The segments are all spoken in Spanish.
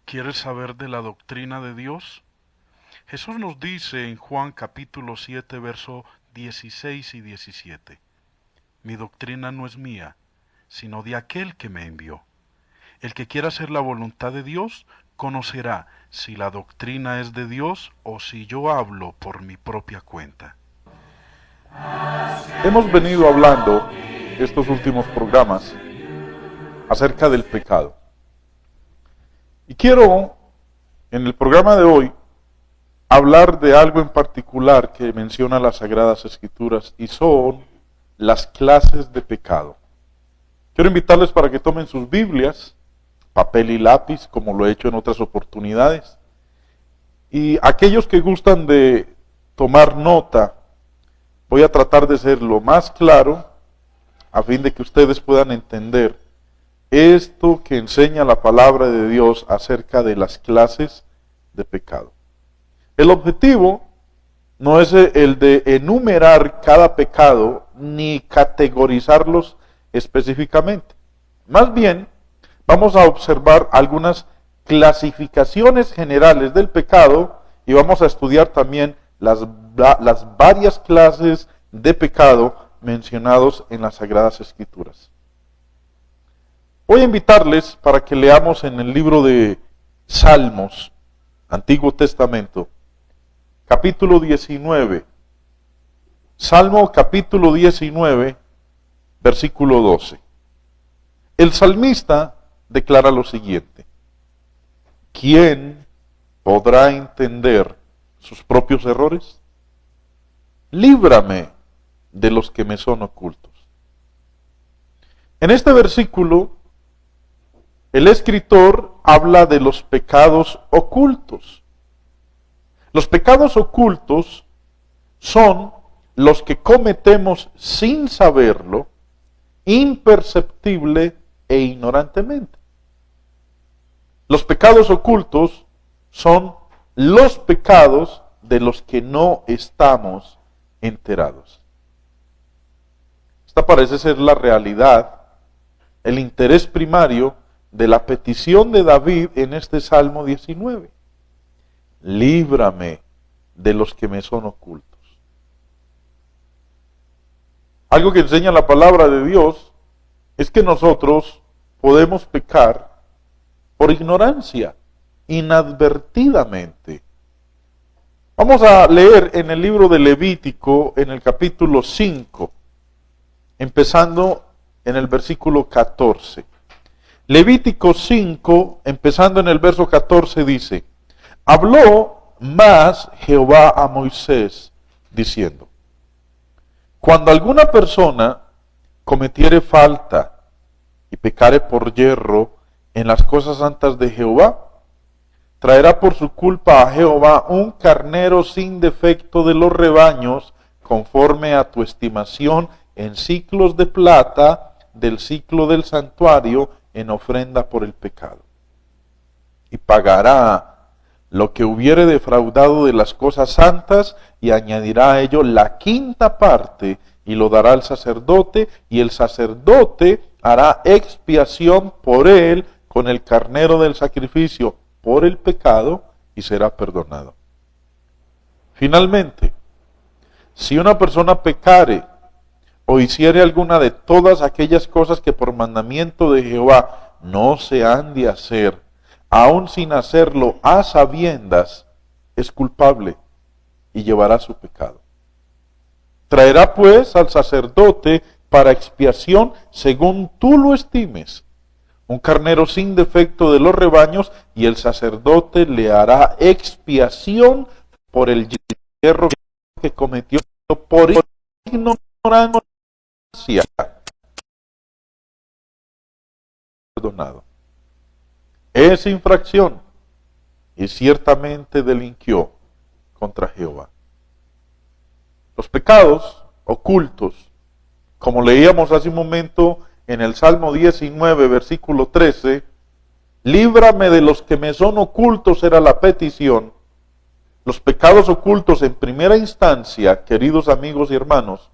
¿Quieres saber de la doctrina de Dios? Jesús nos dice en Juan capítulo 7, verso 16 y 17: Mi doctrina no es mía, sino de aquel que me envió. El que quiera hacer la voluntad de Dios, conocerá si la doctrina es de Dios o si yo hablo por mi propia cuenta. Hemos venido hablando estos últimos programas acerca del pecado. Y quiero, en el programa de hoy, hablar de algo en particular que menciona las Sagradas Escrituras, y son las clases de pecado. Quiero invitarles para que tomen sus Biblias, papel y lápiz, como lo he hecho en otras oportunidades. Y aquellos que gustan de tomar nota, voy a tratar de ser lo más claro, a fin de que ustedes puedan entender esto que enseña la palabra de Dios acerca de las clases de pecado. El objetivo no es el de enumerar cada pecado ni categorizarlos específicamente. Más bien, vamos a observar algunas clasificaciones generales del pecado y vamos a estudiar también las varias clases de pecado mencionados en las Sagradas Escrituras. Voy a invitarles para que leamos en el libro de Salmos, Antiguo Testamento, capítulo 19. Salmo capítulo 19, versículo 12. El salmista declara lo siguiente: ¿quién podrá entender sus propios errores? Líbrame de los que me son ocultos. En este versículo, el escritor habla de los pecados ocultos. Los pecados ocultos son los que cometemos sin saberlo, imperceptible e ignorantemente. Los pecados ocultos son los pecados de los que no estamos enterados. Esta parece ser la realidad, el interés primario de la petición de David en este Salmo 19. Líbrame de los que me son ocultos. Algo que enseña la palabra de Dios es que nosotros podemos pecar por ignorancia, inadvertidamente. Vamos a leer en el libro de Levítico, en el capítulo 5, empezando en el versículo 14. Levítico 5, empezando en el verso 14, dice: Habló más Jehová a Moisés, diciendo: Cuando alguna persona cometiere falta y pecare por yerro en las cosas santas de Jehová, traerá por su culpa a Jehová un carnero sin defecto de los rebaños, conforme a tu estimación, en siclos de plata, del siclo del santuario, en ofrenda por el pecado. Y pagará lo que hubiere defraudado de las cosas santas, y añadirá a ello la quinta parte, y lo dará al sacerdote, y el sacerdote hará expiación por él con el carnero del sacrificio por el pecado, y será perdonado. Finalmente, si una persona pecare o hiciere alguna de todas aquellas cosas que por mandamiento de Jehová no se han de hacer, aun sin hacerlo a sabiendas, es culpable y llevará su pecado. Traerá pues al sacerdote para expiación según tú lo estimes, un carnero sin defecto de los rebaños, y el sacerdote le hará expiación por el yerro que cometió por ignorancia. Perdonado. Es infracción y ciertamente delinquió contra Jehová. Los pecados ocultos, como leíamos hace un momento en el Salmo 19, versículo 13, líbrame de los que me son ocultos, era la petición. Los pecados ocultos en primera instancia, queridos amigos y hermanos,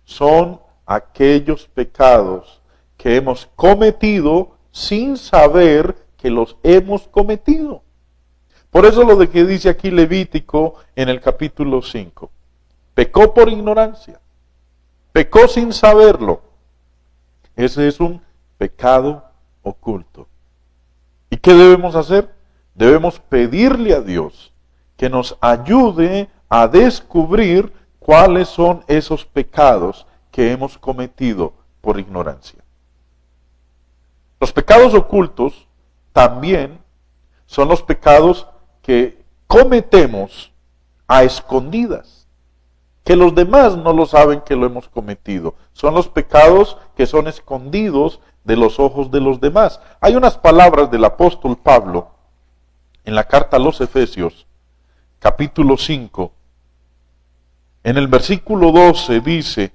son aquellos pecados que hemos cometido sin saber que los hemos cometido. Por eso lo de que dice aquí Levítico en el capítulo 5. Pecó por ignorancia. Pecó sin saberlo. Ese es un pecado oculto. ¿Y qué debemos hacer? Debemos pedirle a Dios que nos ayude a descubrir cuáles son esos pecados que hemos cometido por ignorancia. Los pecados ocultos también son los pecados que cometemos a escondidas, que los demás no lo saben que lo hemos cometido. Son los pecados que son escondidos de los ojos de los demás. Hay unas palabras del apóstol Pablo en la carta a los Efesios, capítulo 5. En el versículo 12 dice,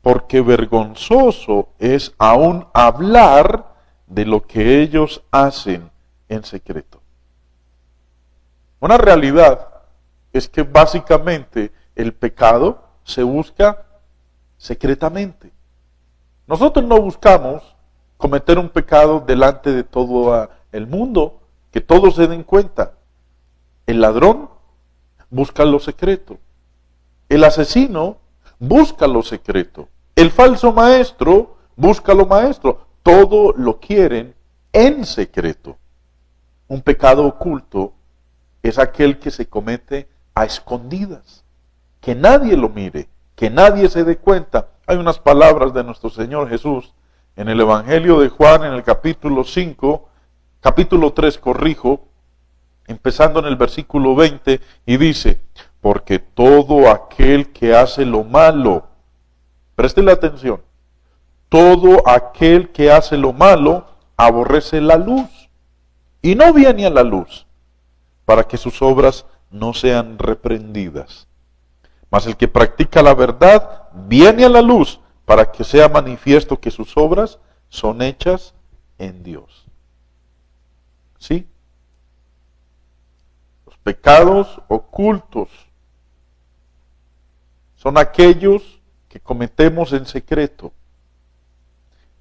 porque vergonzoso es aún hablar de lo que ellos hacen en secreto. Una realidad es que básicamente el pecado se busca secretamente. Nosotros no buscamos cometer un pecado delante de todo el mundo, que todos se den cuenta. El ladrón busca lo secreto. El asesino busca lo secreto. El falso maestro busca lo maestro. Todo lo quieren en secreto. Un pecado oculto es aquel que se comete a escondidas. Que nadie lo mire, que nadie se dé cuenta. Hay unas palabras de nuestro Señor Jesús en el Evangelio de Juan, en el capítulo 3, empezando en el versículo 20, y dice, porque todo aquel que hace lo malo, préstele atención, todo aquel que hace lo malo aborrece la luz y no viene a la luz para que sus obras no sean reprendidas. Mas el que practica la verdad viene a la luz para que sea manifiesto que sus obras son hechas en Dios. ¿Sí? Los pecados ocultos son aquellos que cometemos en secreto.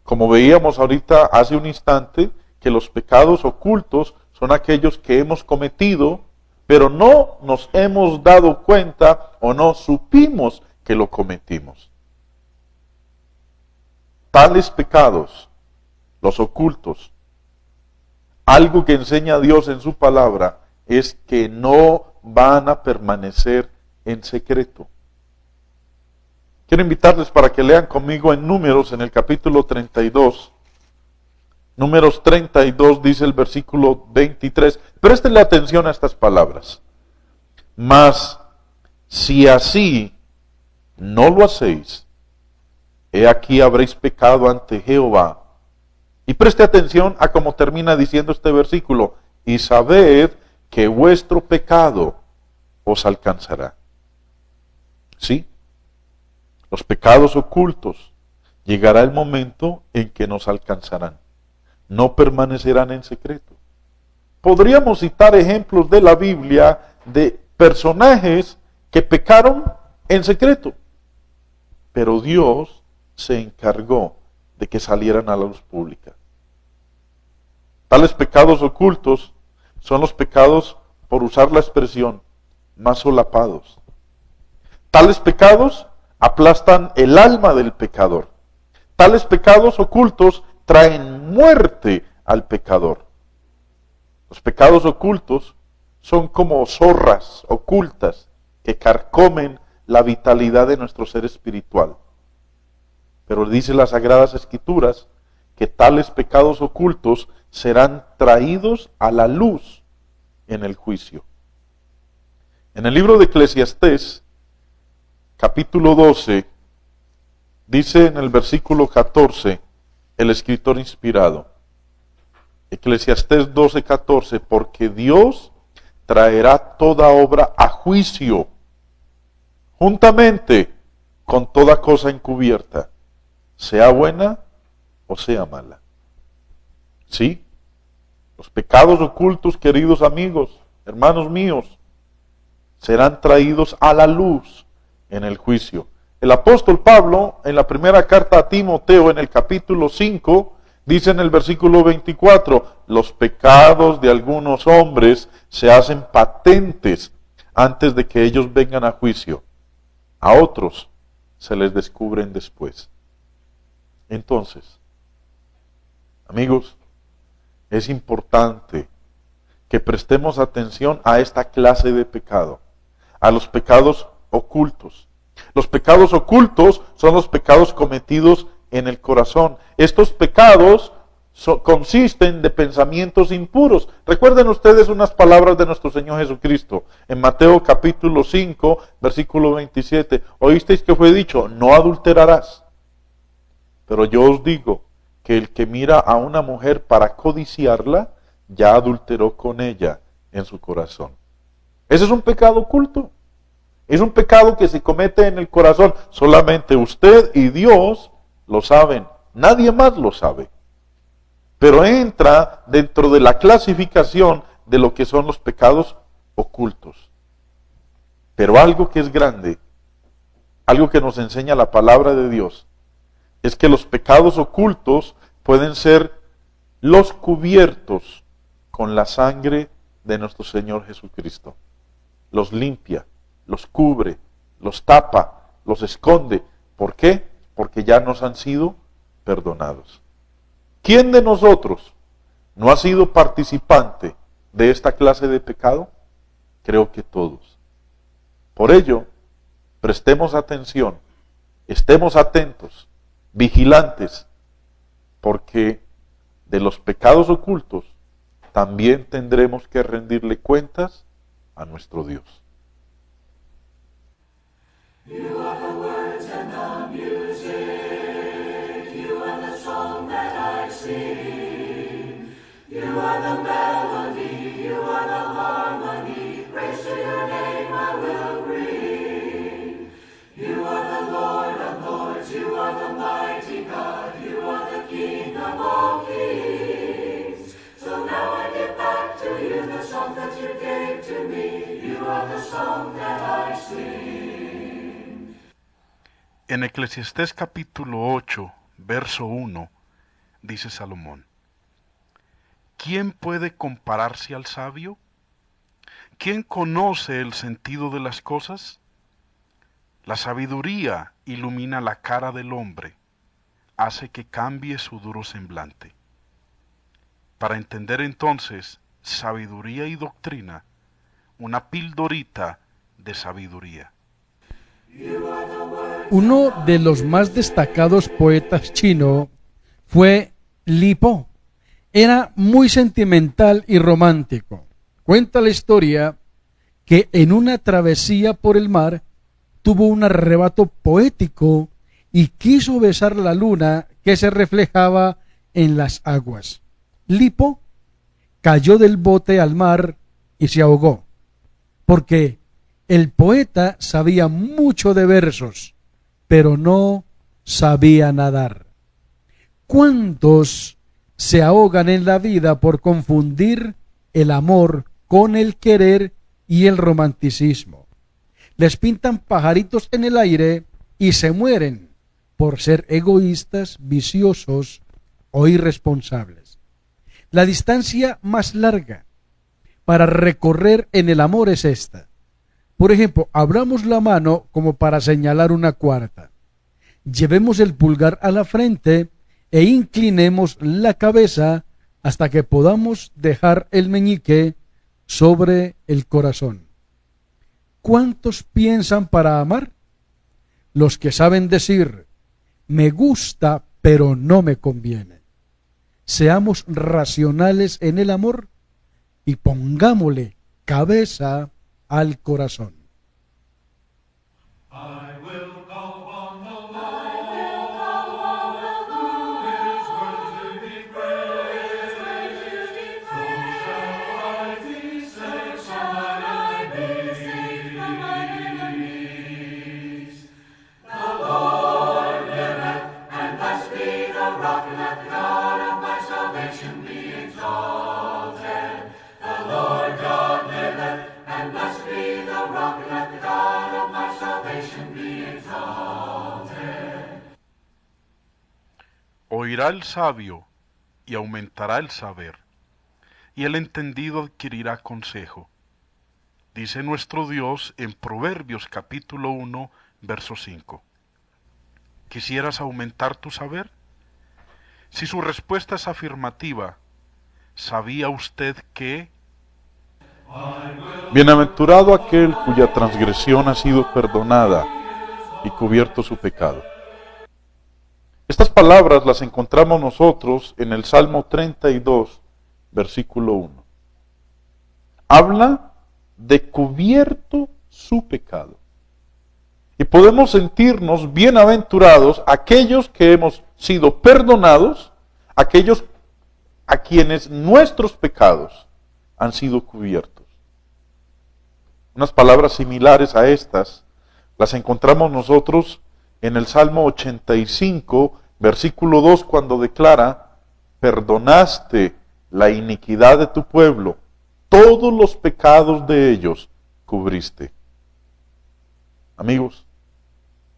Como veíamos ahorita hace un instante, que los pecados ocultos son aquellos que hemos cometido, pero no nos hemos dado cuenta o no supimos que lo cometimos. Tales pecados, los ocultos, algo que enseña Dios en su palabra, es que no van a permanecer en secreto. Quiero invitarles para que lean conmigo en Números, en el capítulo 32. Números 32 dice el versículo 23. Préstenle atención a estas palabras. Mas, si así no lo hacéis, he aquí habréis pecado ante Jehová. Y preste atención a cómo termina diciendo este versículo. Y sabed que vuestro pecado os alcanzará. ¿Sí? Los pecados ocultos, llegará el momento en que nos alcanzarán. No permanecerán en secreto. Podríamos citar ejemplos de la Biblia de personajes que pecaron en secreto, pero Dios se encargó de que salieran a la luz pública. Tales pecados ocultos son los pecados, por usar la expresión, más solapados. Tales pecados aplastan el alma del pecador. Tales pecados ocultos traen muerte al pecador. Los pecados ocultos son como zorras ocultas que carcomen la vitalidad de nuestro ser espiritual. Pero dice las Sagradas Escrituras que tales pecados ocultos serán traídos a la luz en el juicio. En el libro de Eclesiastés, capítulo 12, dice en el versículo 14, el escritor inspirado, Eclesiastés 12:14, porque Dios traerá toda obra a juicio, juntamente con toda cosa encubierta, sea buena o sea mala. ¿Sí? Los pecados ocultos, queridos amigos, hermanos míos, serán traídos a la luz en el juicio. El apóstol Pablo, en la primera carta a Timoteo, en el capítulo 5, Dice en el versículo 24, los pecados de algunos hombres se hacen patentes antes de que ellos vengan a juicio. A otros se les descubren después. Entonces, amigos, es importante que prestemos atención a esta clase de pecado, a los pecados ocultos. Los pecados ocultos son los pecados cometidos en el corazón. Estos pecados consisten de pensamientos impuros. Recuerden ustedes unas palabras de nuestro Señor Jesucristo en Mateo capítulo 5, versículo 27. Oísteis que fue dicho, no adulterarás. Pero yo os digo que el que mira a una mujer para codiciarla, ya adulteró con ella en su corazón. Ese es un pecado oculto. Es un pecado que se comete en el corazón. Solamente usted y Dios lo saben. Nadie más lo sabe. Pero entra dentro de la clasificación de lo que son los pecados ocultos. Pero algo que es grande, algo que nos enseña la palabra de Dios, es que los pecados ocultos pueden ser los cubiertos con la sangre de nuestro Señor Jesucristo. Los limpia, los cubre, los tapa, los esconde. ¿Por qué? Porque ya nos han sido perdonados. ¿Quién de nosotros no ha sido participante de esta clase de pecado? Creo que todos. Por ello, prestemos atención, estemos atentos, vigilantes, porque de los pecados ocultos también tendremos que rendirle cuentas a nuestro Dios. You are the words and the music, you are the song that I sing, you are the melody, you are the harmony, praise to your name I will bring. You are the Lord of lords, you are the mighty God, you are the King of all kings. So now I give back to you the song that you gave to me, you are the song that I sing. En Eclesiastés capítulo 8, verso 1, dice Salomón: ¿Quién puede compararse al sabio? ¿Quién conoce el sentido de las cosas? La sabiduría ilumina la cara del hombre, hace que cambie su duro semblante. Para entender entonces sabiduría y doctrina, una pildorita de sabiduría. Uno de los más destacados poetas chino fue Li Po. Era muy sentimental y romántico. Cuenta la historia que en una travesía por el mar tuvo un arrebato poético y quiso besar la luna que se reflejaba en las aguas. Li Po cayó del bote al mar y se ahogó, porque el poeta sabía mucho de versos, pero no sabía nadar. ¿Cuántos se ahogan en la vida por confundir el amor con el querer y el romanticismo? Les pintan pajaritos en el aire y se mueren por ser egoístas, viciosos o irresponsables. La distancia más larga para recorrer en el amor es esta. Por ejemplo, abramos la mano como para señalar una cuarta. Llevemos el pulgar a la frente e inclinemos la cabeza hasta que podamos dejar el meñique sobre el corazón. ¿Cuántos piensan para amar? Los que saben decir, me gusta, pero no me conviene. Seamos racionales en el amor y pongámosle cabeza al corazón. Oirá el sabio y aumentará el saber, y el entendido adquirirá consejo. Dice nuestro Dios en Proverbios capítulo 1, verso 5. ¿Quisieras aumentar tu saber? Si su respuesta es afirmativa, ¿sabía usted que? Bienaventurado aquel cuya transgresión ha sido perdonada y cubierto su pecado. Estas palabras las encontramos nosotros en el Salmo 32, versículo 1. Habla de cubierto su pecado. Y podemos sentirnos bienaventurados aquellos que hemos sido perdonados, aquellos a quienes nuestros pecados han sido cubiertos. Unas palabras similares a estas las encontramos nosotros en el Salmo 85, versículo 2, cuando declara: perdonaste la iniquidad de tu pueblo, todos los pecados de ellos cubriste. Amigos,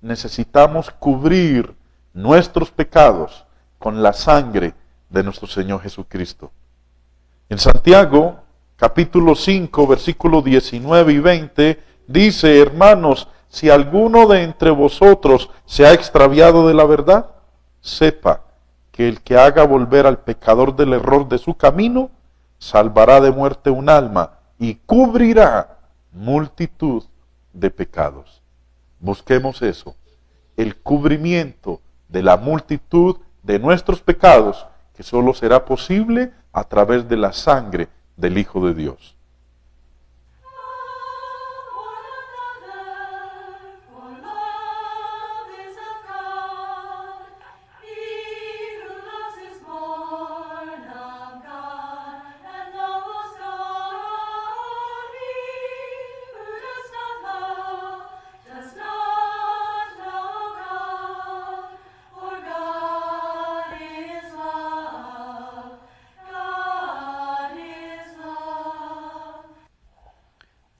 necesitamos cubrir nuestros pecados con la sangre de nuestro Señor Jesucristo. En Santiago, capítulo 5, versículos 19 y 20, dice: hermanos, si alguno de entre vosotros se ha extraviado de la verdad, sepa que el que haga volver al pecador del error de su camino, salvará de muerte un alma y cubrirá multitud de pecados. Busquemos eso, el cubrimiento de la multitud de nuestros pecados, que solo será posible a través de la sangre del Hijo de Dios.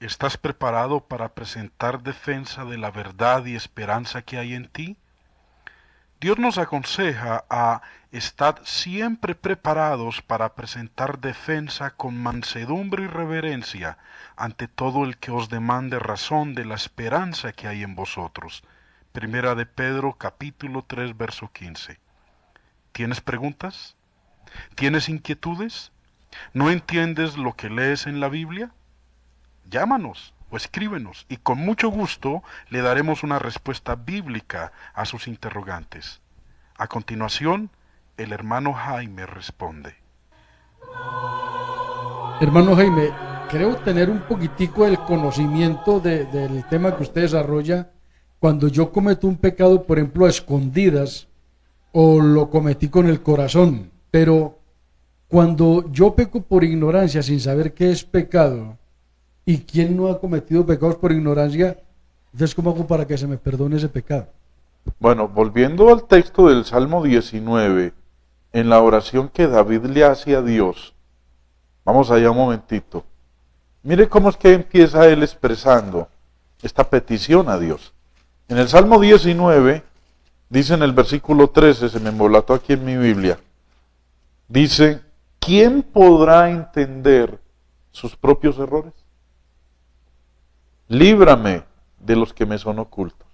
¿Estás preparado para presentar defensa de la verdad y esperanza que hay en ti? Dios nos aconseja a estar siempre preparados para presentar defensa con mansedumbre y reverencia ante todo el que os demande razón de la esperanza que hay en vosotros. Primera de Pedro capítulo 3 verso 15. ¿Tienes preguntas? ¿Tienes inquietudes? ¿No entiendes lo que lees en la Biblia? Llámanos o escríbenos y con mucho gusto le daremos una respuesta bíblica a sus interrogantes. A continuación, el hermano Jaime responde. Hermano Jaime, creo tener un poquitico el conocimiento del tema que usted desarrolla. Cuando yo cometo un pecado, por ejemplo, a escondidas, o lo cometí con el corazón, pero cuando yo peco por ignorancia sin saber qué es pecado, ¿y quién no ha cometido pecados por ignorancia? Entonces, ¿cómo hago para que se me perdone ese pecado? Bueno, volviendo al texto del Salmo 19, en la oración que David le hace a Dios, vamos allá un momentito. Mire cómo es que empieza él expresando esta petición a Dios. En el Salmo 19, dice en el versículo 13, se me embolató aquí en mi Biblia, dice: ¿quién podrá entender sus propios errores? Líbrame de los que me son ocultos.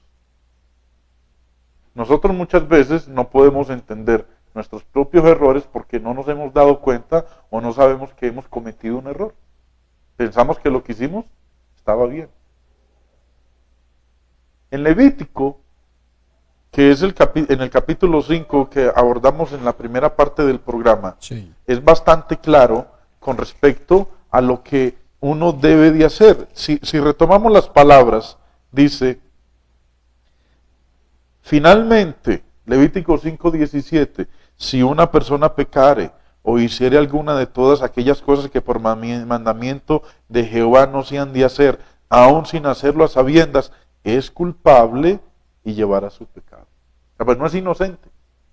Nosotros muchas veces no podemos entender nuestros propios errores porque no nos hemos dado cuenta o no sabemos que hemos cometido un error. Pensamos que lo que hicimos estaba bien. En Levítico, que es en el capítulo 5 que abordamos en la primera parte del programa, Sí. es bastante claro con respecto a lo que uno debe de hacer. Si retomamos las palabras, dice: finalmente, Levítico 5:17, si una persona pecare o hiciere alguna de todas aquellas cosas que por mandamiento de Jehová no se han de hacer, aun sin hacerlo a sabiendas, es culpable y llevará su pecado. Pues no es inocente,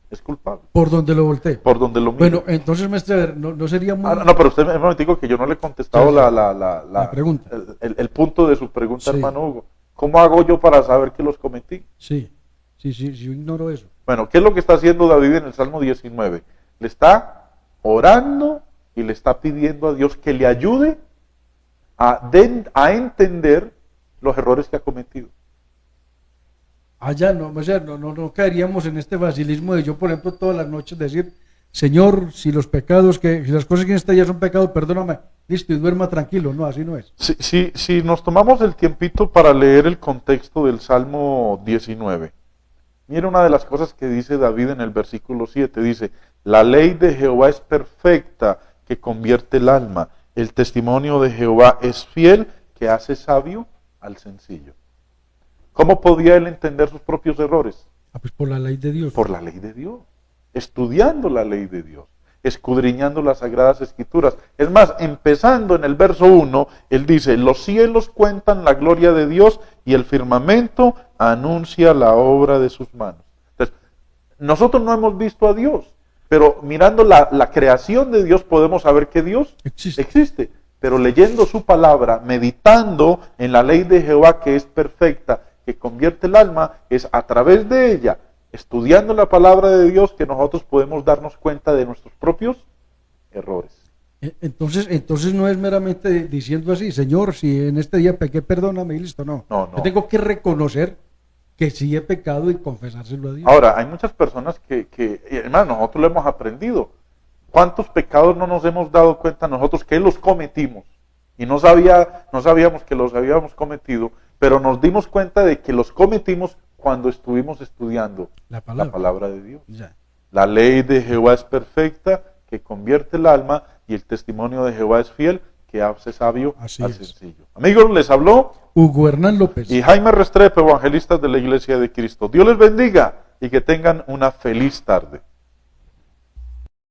es culpable. Por donde lo volteé. Por donde lo mire. Bueno, entonces, maestro, no sería muy... No, pero usted me dijo que yo no le he contestado Sí, la pregunta. El punto de su pregunta, Sí. hermano Hugo. ¿Cómo hago yo para saber que los cometí? Sí, yo ignoro eso. Bueno, ¿qué es lo que está haciendo David en el Salmo 19? Le está orando y le está pidiendo a Dios que le ayude a entender los errores que ha cometido. Allá no, o sea, no caeríamos en este facilismo de yo, por ejemplo, todas las noches decir, Señor, si los pecados, si las cosas que en esta ya son pecados, perdóname, listo, y duerma tranquilo. No, así no es. Si nos tomamos el tiempito para leer el contexto del Salmo 19, mira una de las cosas que dice David en el versículo 7, dice, la ley de Jehová es perfecta, que convierte el alma. El testimonio de Jehová es fiel, que hace sabio al sencillo. ¿Cómo podía él entender sus propios errores? Pues por la ley de Dios. Por la ley de Dios, estudiando la ley de Dios, escudriñando las sagradas escrituras. Es más, empezando en el verso 1, él dice, los cielos cuentan la gloria de Dios y el firmamento anuncia la obra de sus manos. Entonces, nosotros no hemos visto a Dios, pero mirando la creación de Dios podemos saber que Dios existe. Pero leyendo su palabra, meditando en la ley de Jehová que es perfecta, que convierte el alma, es a través de ella, estudiando la palabra de Dios, que nosotros podemos darnos cuenta de nuestros propios errores. Entonces no es meramente diciendo así, Señor, si en este día pequé, perdóname y listo, no. Yo tengo que reconocer que sí he pecado y confesárselo a Dios. Ahora, hay muchas personas además nosotros lo hemos aprendido. ¿Cuántos pecados no nos hemos dado cuenta nosotros que los cometimos? Y no sabíamos que los habíamos cometido, pero nos dimos cuenta de que los cometimos cuando estuvimos estudiando la palabra de Dios. Ya. La ley de Jehová es perfecta, que convierte el alma, y el testimonio de Jehová es fiel, que hace sabio al sencillo. Amigos, les habló Hugo Hernán López y Jaime Restrepo, evangelistas de la Iglesia de Cristo. Dios les bendiga y que tengan una feliz tarde.